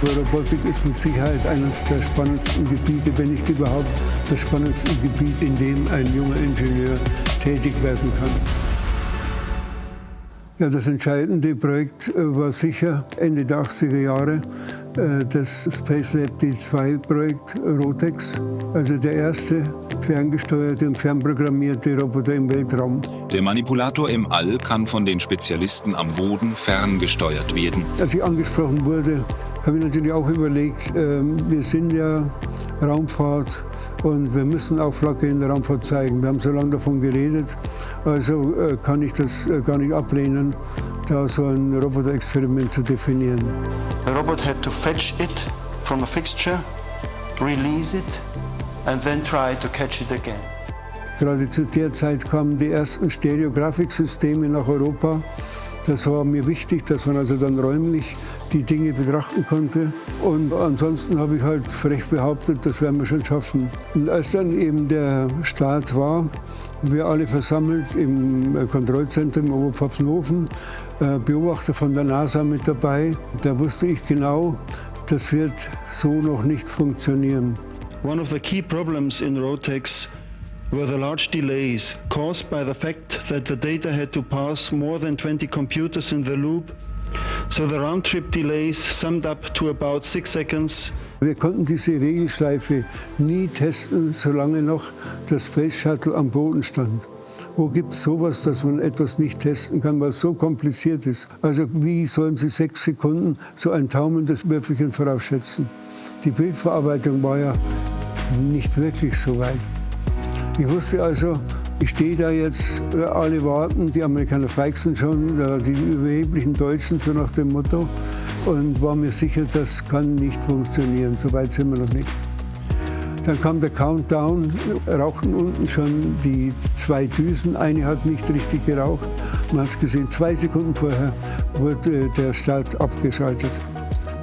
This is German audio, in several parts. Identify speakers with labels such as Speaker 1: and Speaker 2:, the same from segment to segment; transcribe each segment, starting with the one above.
Speaker 1: Robotik ist mit Sicherheit eines der spannendsten Gebiete, wenn nicht überhaupt das spannendste Gebiet, in dem ein junger Ingenieur tätig werden kann. Ja, das entscheidende Projekt war sicher Ende der 80er Jahre das Spacelab D2-Projekt Rotex, also der erste ferngesteuerte und fernprogrammierte Roboter im Weltraum.
Speaker 2: Der Manipulator im All kann von den Spezialisten am Boden ferngesteuert werden.
Speaker 1: Als ich angesprochen wurde, habe ich natürlich auch überlegt, wir sind ja Raumfahrt und wir müssen auch Flagge in der Raumfahrt zeigen. Wir haben so lange davon geredet, also kann ich das gar nicht ablehnen, da so ein Roboter-Experiment zu definieren.
Speaker 3: The robot had to fetch it from a fixture, release it and then try to catch it again.
Speaker 1: Gerade zu der Zeit kamen die ersten Stereografiksysteme nach Europa. Das war mir wichtig, dass man also dann räumlich die Dinge betrachten konnte. Und ansonsten habe ich halt frech behauptet, das werden wir schon schaffen. Und als dann eben der Start war, wir alle versammelt im Kontrollzentrum in Oberpfaffenhofen, Beobachter von der NASA mit dabei, da wusste ich genau, das wird so noch nicht funktionieren.
Speaker 4: One of the key problems in Rotex were the large delays caused by the fact that the data had to pass more than 20 computers in the loop. So the round-trip delays summed up to about 6 seconds.
Speaker 1: Wir konnten diese Regelschleife nie testen, solange noch das Space Shuttle am Boden stand. Wo gibt es sowas, dass man etwas nicht testen kann, weil es so kompliziert ist? Also wie sollen Sie 6 Sekunden so ein taumelndes Würfelchen vorausschätzen? Die Bildverarbeitung war ja nicht wirklich so weit. Ich wusste also, ich stehe da jetzt, alle warten, die Amerikaner feixen schon, die überheblichen Deutschen, so nach dem Motto. Und war mir sicher, das kann nicht funktionieren, so weit sind wir noch nicht. Dann kam der Countdown, rauchten unten schon die 2 Düsen, eine hat nicht richtig geraucht. Man hat es gesehen, 2 Sekunden vorher wurde der Start abgeschaltet.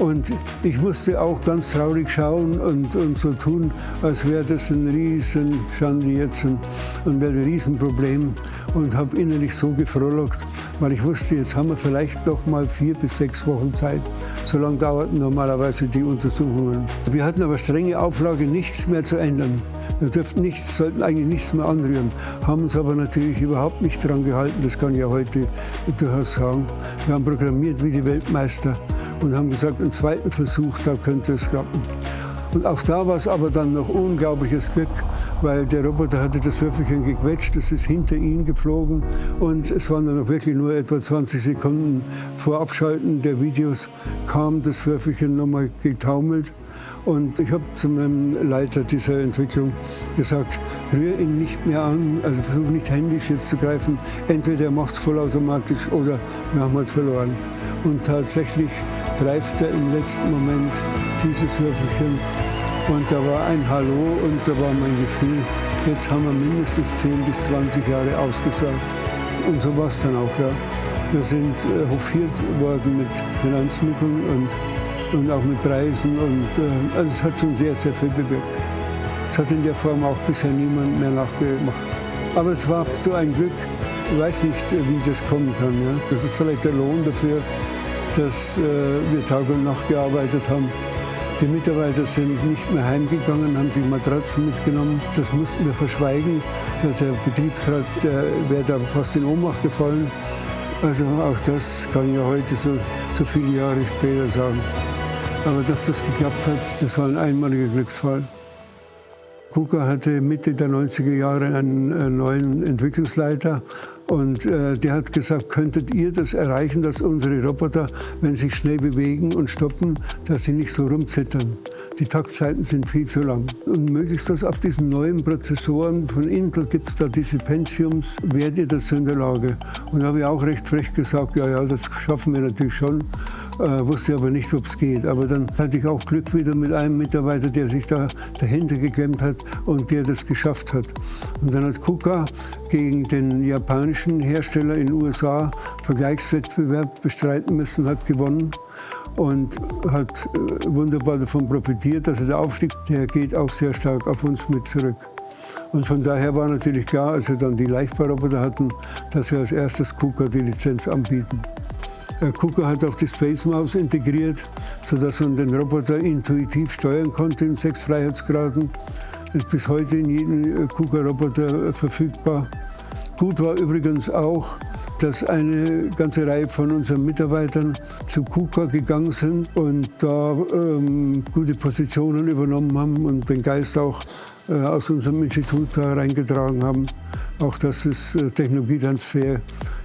Speaker 1: Und ich musste auch ganz traurig schauen und so tun, als wäre das ein Riesenschande jetzt und wäre ein Riesenproblem. Und habe innerlich so gefrohlockt, weil ich wusste, jetzt haben wir vielleicht noch mal 4 bis 6 Wochen Zeit. So lange dauerten normalerweise die Untersuchungen. Wir hatten aber strenge Auflage, nichts mehr zu ändern. Wir sollten eigentlich nichts mehr anrühren. Haben uns aber natürlich überhaupt nicht daran gehalten, das kann ich ja heute durchaus sagen. Wir haben programmiert wie die Weltmeister und haben gesagt, einen zweiten Versuch, da könnte es klappen. Und auch da war es aber dann noch unglaubliches Glück, weil der Roboter hatte das Würfelchen gequetscht, das ist hinter ihn geflogen und es waren dann noch wirklich nur etwa 20 Sekunden vor Abschalten der Videos, kam das Würfelchen nochmal getaumelt. Und ich habe zu meinem Leiter dieser Entwicklung gesagt, rühr ihn nicht mehr an, also versuch nicht händisch jetzt zu greifen. Entweder er macht es vollautomatisch oder wir haben halt verloren. Und tatsächlich greift er im letzten Moment dieses Würfelchen. Und da war ein Hallo und da war mein Gefühl, jetzt haben wir mindestens 10 bis 20 Jahre ausgesorgt. Und so war es dann auch, ja. Wir sind hofiert worden mit Finanzmitteln und auch mit Preisen. Also es hat schon sehr, sehr viel bewirkt. Es hat in der Form auch bisher niemand mehr nachgemacht. Aber es war so ein Glück, ich weiß nicht, wie das kommen kann. Ja. Das ist vielleicht der Lohn dafür, dass wir Tag und Nacht gearbeitet haben. Die Mitarbeiter sind nicht mehr heimgegangen, haben sich Matratzen mitgenommen. Das mussten wir verschweigen. Der Betriebsrat, der wäre da fast in Ohnmacht gefallen. Also auch das kann ich ja heute so viele Jahre später sagen. Aber dass das geklappt hat, das war ein einmaliger Glücksfall. KUKA hatte Mitte der 90er Jahre einen neuen Entwicklungsleiter und der hat gesagt, könntet ihr das erreichen, dass unsere Roboter, wenn sie sich schnell bewegen und stoppen, dass sie nicht so rumzittern. Die Taktzeiten sind viel zu lang. Und möglichst das auf diesen neuen Prozessoren von Intel gibt es da diese Pentiums, werdet ihr dazu in der Lage? Und da habe ich auch recht frech gesagt, ja, das schaffen wir natürlich schon. Wusste aber nicht, ob es geht. Aber dann hatte ich auch Glück wieder mit einem Mitarbeiter, der sich da dahinter geklemmt hat und der das geschafft hat. Und dann hat KUKA gegen den japanischen Hersteller in den USA Vergleichswettbewerb bestreiten müssen, hat gewonnen und hat wunderbar davon profitiert. Also der Aufstieg, der geht auch sehr stark auf uns mit zurück. Und von daher war natürlich klar, als wir dann die Leichtbauroboter hatten, dass wir als erstes KUKA die Lizenz anbieten. KUKA hat auch die Space Mouse integriert, sodass man den Roboter intuitiv steuern konnte in 6 Freiheitsgraden. Ist bis heute in jedem KUKA-Roboter verfügbar. Gut war übrigens auch, dass eine ganze Reihe von unseren Mitarbeitern zu KUKA gegangen sind und da gute Positionen übernommen haben und den Geist auch aus unserem Institut da reingetragen haben. Auch das ist Technologietransfer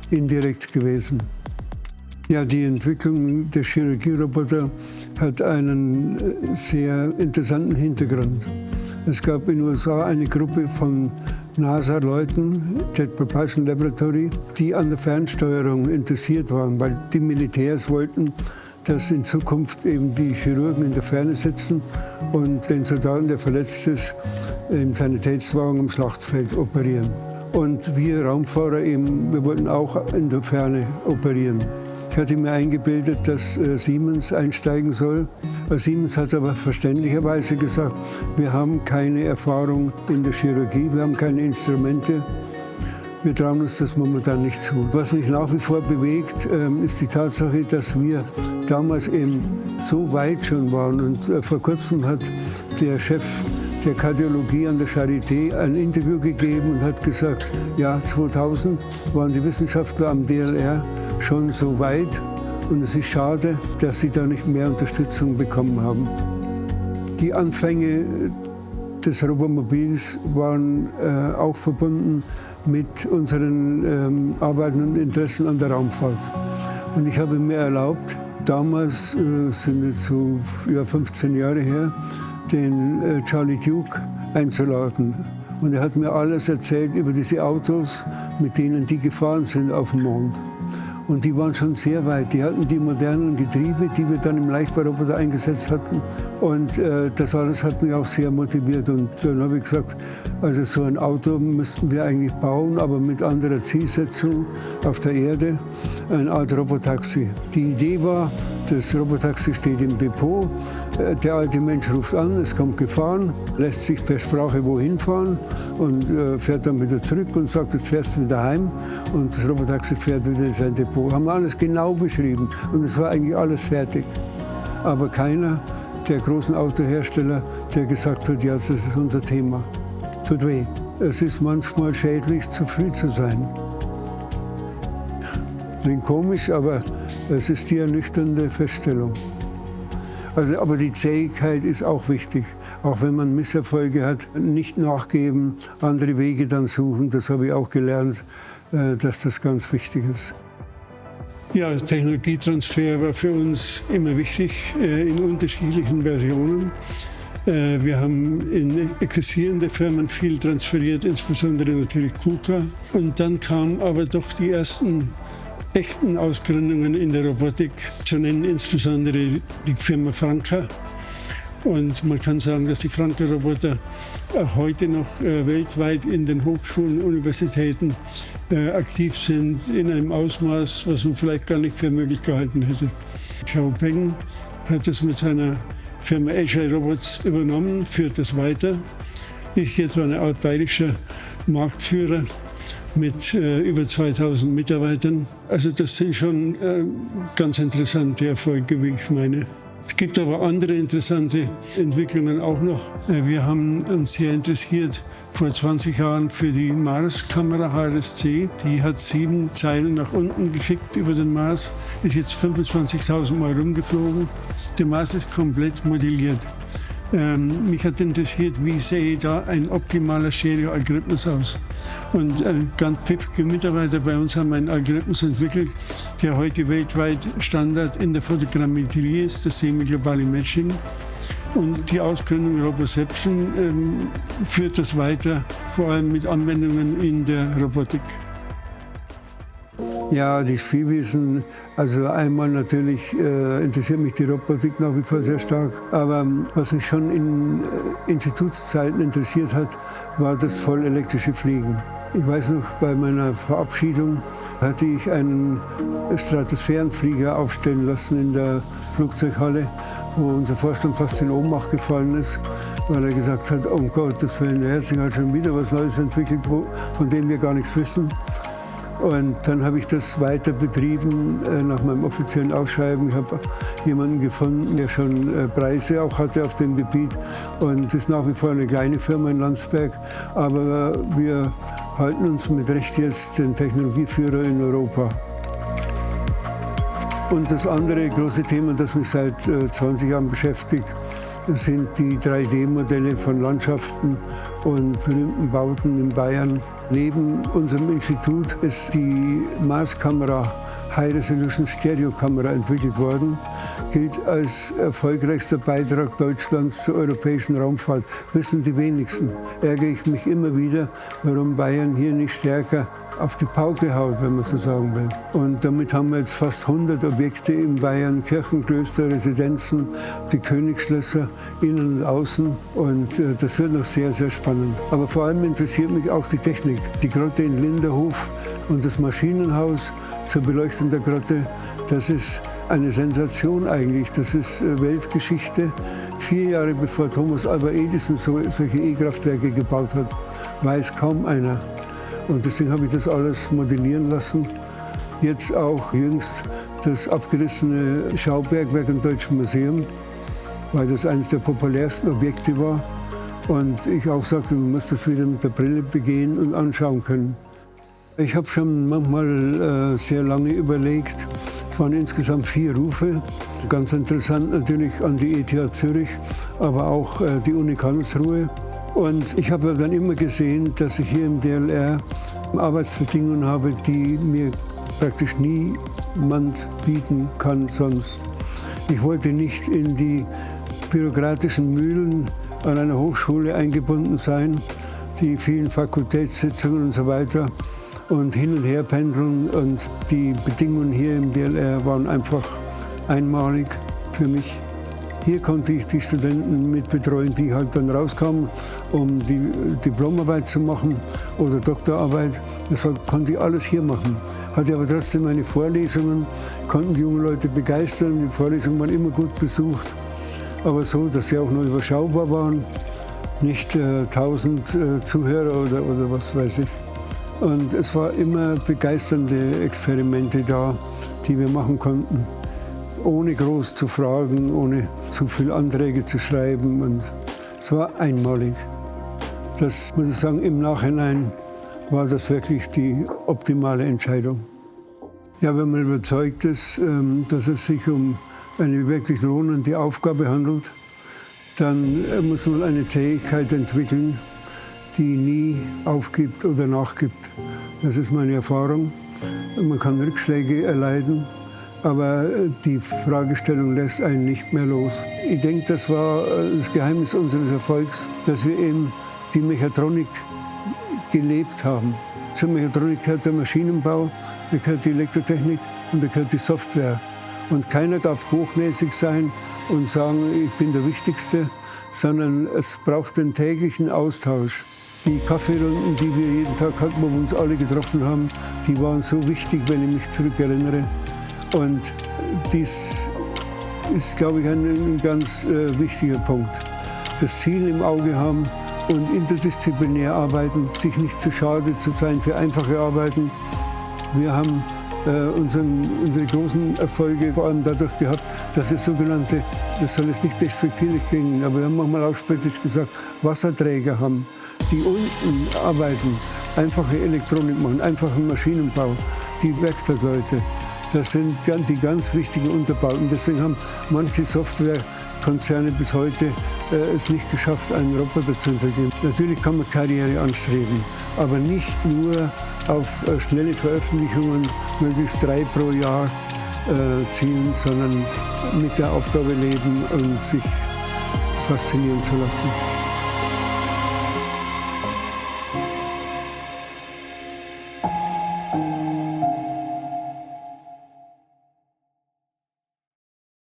Speaker 1: indirekt gewesen. Ja, die Entwicklung der Chirurgieroboter hat einen sehr interessanten Hintergrund. Es gab in den USA eine Gruppe von NASA-Leuten, Jet Propulsion Laboratory, die an der Fernsteuerung interessiert waren, weil die Militärs wollten, dass in Zukunft eben die Chirurgen in der Ferne sitzen und den Soldaten, der verletzt ist, im Sanitätswagen am Schlachtfeld operieren. Und wir Raumfahrer eben, wir wollten auch in der Ferne operieren. Ich hatte mir eingebildet, dass Siemens einsteigen soll. Siemens hat aber verständlicherweise gesagt, wir haben keine Erfahrung in der Chirurgie, wir haben keine Instrumente. Wir trauen uns das momentan nicht zu. Was mich nach wie vor bewegt, ist die Tatsache, dass wir damals eben so weit schon waren. Und vor kurzem hat der Chef der Kardiologie an der Charité ein Interview gegeben und hat gesagt, ja, 2000 waren die Wissenschaftler am DLR schon so weit und es ist schade, dass sie da nicht mehr Unterstützung bekommen haben. Die Anfänge des Robomobils waren auch verbunden mit unseren Arbeiten und Interessen an der Raumfahrt. Und ich habe mir erlaubt, damals, sind jetzt so 15 Jahre her, den Charlie Duke einzuladen. Und er hat mir alles erzählt über diese Autos, mit denen die gefahren sind auf dem Mond. Und die waren schon sehr weit. Die hatten die modernen Getriebe, die wir dann im Leichtbauroboter eingesetzt hatten. Und das alles hat mich auch sehr motiviert. Und dann habe ich gesagt, also so ein Auto müssten wir eigentlich bauen, aber mit anderer Zielsetzung auf der Erde, eine Art Robotaxi. Die Idee war, das Robotaxi steht im Depot, der alte Mensch ruft an, es kommt gefahren, lässt sich per Sprache wohin fahren und fährt dann wieder zurück und sagt, jetzt fährst du wieder heim und das Robotaxi fährt wieder in sein Depot. Haben alles genau beschrieben und es war eigentlich alles fertig. Aber keiner der großen Autohersteller, der gesagt hat, ja, das ist unser Thema. Tut weh. Es ist manchmal schädlich, zu früh zu sein. Klingt komisch, aber es ist die ernüchternde Feststellung. Also, aber die Zähigkeit ist auch wichtig. Auch wenn man Misserfolge hat, nicht nachgeben, andere Wege dann suchen. Das habe ich auch gelernt, dass das ganz wichtig ist.
Speaker 5: Ja, Technologietransfer war für uns immer wichtig, in unterschiedlichen Versionen. Wir haben in existierende Firmen viel transferiert, insbesondere natürlich KUKA. Und dann kamen aber doch die ersten echten Ausgründungen in der Robotik, zu nennen insbesondere die Firma Franka. Und man kann sagen, dass die Franka-Roboter auch heute noch weltweit in den Hochschulen und Universitäten aktiv sind, in einem Ausmaß, was man vielleicht gar nicht für möglich gehalten hätte. Xiaopeng hat das mit seiner Firma Agile Robots übernommen, führt das weiter, ist jetzt eine Art bayerischer Marktführer mit über 2000 Mitarbeitern. Also das sind schon ganz interessante Erfolge, wie ich meine. Es gibt aber andere interessante Entwicklungen auch noch. Wir haben uns sehr interessiert vor 20 Jahren für die Mars-Kamera HRSC. Die hat 7 Zeilen nach unten geschickt über den Mars, ist jetzt 25.000 Mal rumgeflogen. Der Mars ist komplett modelliert. Mich hat interessiert, wie sähe da ein optimaler Stereo-Algorithmus aus. Und ganz pfiffige Mitarbeiter bei uns haben einen Algorithmus entwickelt, der heute weltweit Standard in der Fotogrammetrie ist, das semi-globale Matching. Und die Ausgründung Roboception führt das weiter, vor allem mit Anwendungen in der Robotik.
Speaker 1: Ja, die Spielwiesen, also einmal natürlich interessiert mich die Robotik nach wie vor sehr stark, aber was mich schon in Institutszeiten interessiert hat, war das vollelektrische Fliegen. Ich weiß noch, bei meiner Verabschiedung hatte ich einen Stratosphärenflieger aufstellen lassen in der Flugzeughalle, wo unser Vorstand fast in Ohnmacht gefallen ist, weil er gesagt hat, oh Gott, das für eine Herzing hat schon wieder was Neues entwickelt, von dem wir gar nichts wissen. Und dann habe ich das weiter betrieben nach meinem offiziellen Ausschreiben. Ich habe jemanden gefunden, der schon Preise auch hatte auf dem Gebiet. Und das ist nach wie vor eine kleine Firma in Landsberg. Aber wir halten uns mit Recht jetzt den Technologieführer in Europa. Und das andere große Thema, das mich seit 20 Jahren beschäftigt, sind die 3D-Modelle von Landschaften und berühmten Bauten in Bayern. Neben unserem Institut ist die Mars-Kamera, High Resolution Stereo-Kamera, entwickelt worden. Gilt als erfolgreichster Beitrag Deutschlands zur europäischen Raumfahrt. Wissen die wenigsten. Ärgere ich mich immer wieder, warum Bayern hier nicht stärker auf die Pauke haut, wenn man so sagen will. Und damit haben wir jetzt fast 100 Objekte in Bayern, Kirchen, Klöster, Residenzen, die Königsschlösser, innen und außen. Und das wird noch sehr, sehr spannend. Aber vor allem interessiert mich auch die Technik. Die Grotte in Linderhof und das Maschinenhaus zur Beleuchtung der Grotte, das ist eine Sensation eigentlich. Das ist Weltgeschichte. 4 Jahre bevor Thomas Alva Edison solche E-Kraftwerke gebaut hat, weiß kaum einer. Und deswegen habe ich das alles modellieren lassen. Jetzt auch jüngst das abgerissene Schaubergwerk im Deutschen Museum, weil das eines der populärsten Objekte war. Und ich auch sagte, man muss das wieder mit der Brille begehen und anschauen können. Ich habe schon manchmal sehr lange überlegt. Es waren insgesamt 4 Rufe. Ganz interessant natürlich an die ETH Zürich, aber auch die Uni Karlsruhe. Und ich habe dann immer gesehen, dass ich hier im DLR Arbeitsbedingungen habe, die mir praktisch niemand bieten kann sonst. Ich wollte nicht in die bürokratischen Mühlen an einer Hochschule eingebunden sein, die vielen Fakultätssitzungen und so weiter und hin und her pendeln. Und die Bedingungen hier im DLR waren einfach einmalig für mich. Hier konnte ich die Studenten mit betreuen, die halt dann rauskamen, um die Diplomarbeit zu machen oder Doktorarbeit. Das konnte ich alles hier machen. Hatte aber trotzdem meine Vorlesungen, konnten die jungen Leute begeistern. Die Vorlesungen waren immer gut besucht, aber so, dass sie auch nur überschaubar waren. Nicht 1000 Zuhörer oder was weiß ich. Und es war immer begeisternde Experimente da, die wir machen konnten. Ohne groß zu fragen, ohne zu viele Anträge zu schreiben. Und es war einmalig. Das muss ich sagen, im Nachhinein war das wirklich die optimale Entscheidung. Ja, wenn man überzeugt ist, dass es sich um eine wirklich lohnende Aufgabe handelt, dann muss man eine Fähigkeit entwickeln, die nie aufgibt oder nachgibt. Das ist meine Erfahrung. Man kann Rückschläge erleiden, aber die Fragestellung lässt einen nicht mehr los. Ich denke, das war das Geheimnis unseres Erfolgs, dass wir eben die Mechatronik gelebt haben. Zur Mechatronik gehört der Maschinenbau, da gehört die Elektrotechnik und da gehört die Software. Und keiner darf hochnäsig sein und sagen, ich bin der Wichtigste, sondern es braucht den täglichen Austausch. Die Kaffeerunden, die wir jeden Tag hatten, wo wir uns alle getroffen haben, die waren so wichtig, wenn ich mich zurückerinnere. Und dies ist, glaube ich, ein ganz wichtiger Punkt. Das Ziel im Auge haben und interdisziplinär arbeiten, sich nicht zu schade zu sein für einfache Arbeiten. Wir haben unsere großen Erfolge vor allem dadurch gehabt, dass wir sogenannte, das soll jetzt nicht despektierlich klingen, aber wir haben manchmal auch spöttisch gesagt, Wasserträger haben, die unten arbeiten, einfache Elektronik machen, einfachen Maschinenbau, die Werkstattleute. Das sind die ganz wichtigen Unterbauten. Deswegen haben manche Softwarekonzerne bis heute es nicht geschafft, einen Roboter zu entwickeln. Natürlich kann man Karriere anstreben, aber nicht nur auf schnelle Veröffentlichungen, möglichst 3 pro Jahr zielen, sondern mit der Aufgabe leben und sich faszinieren zu lassen.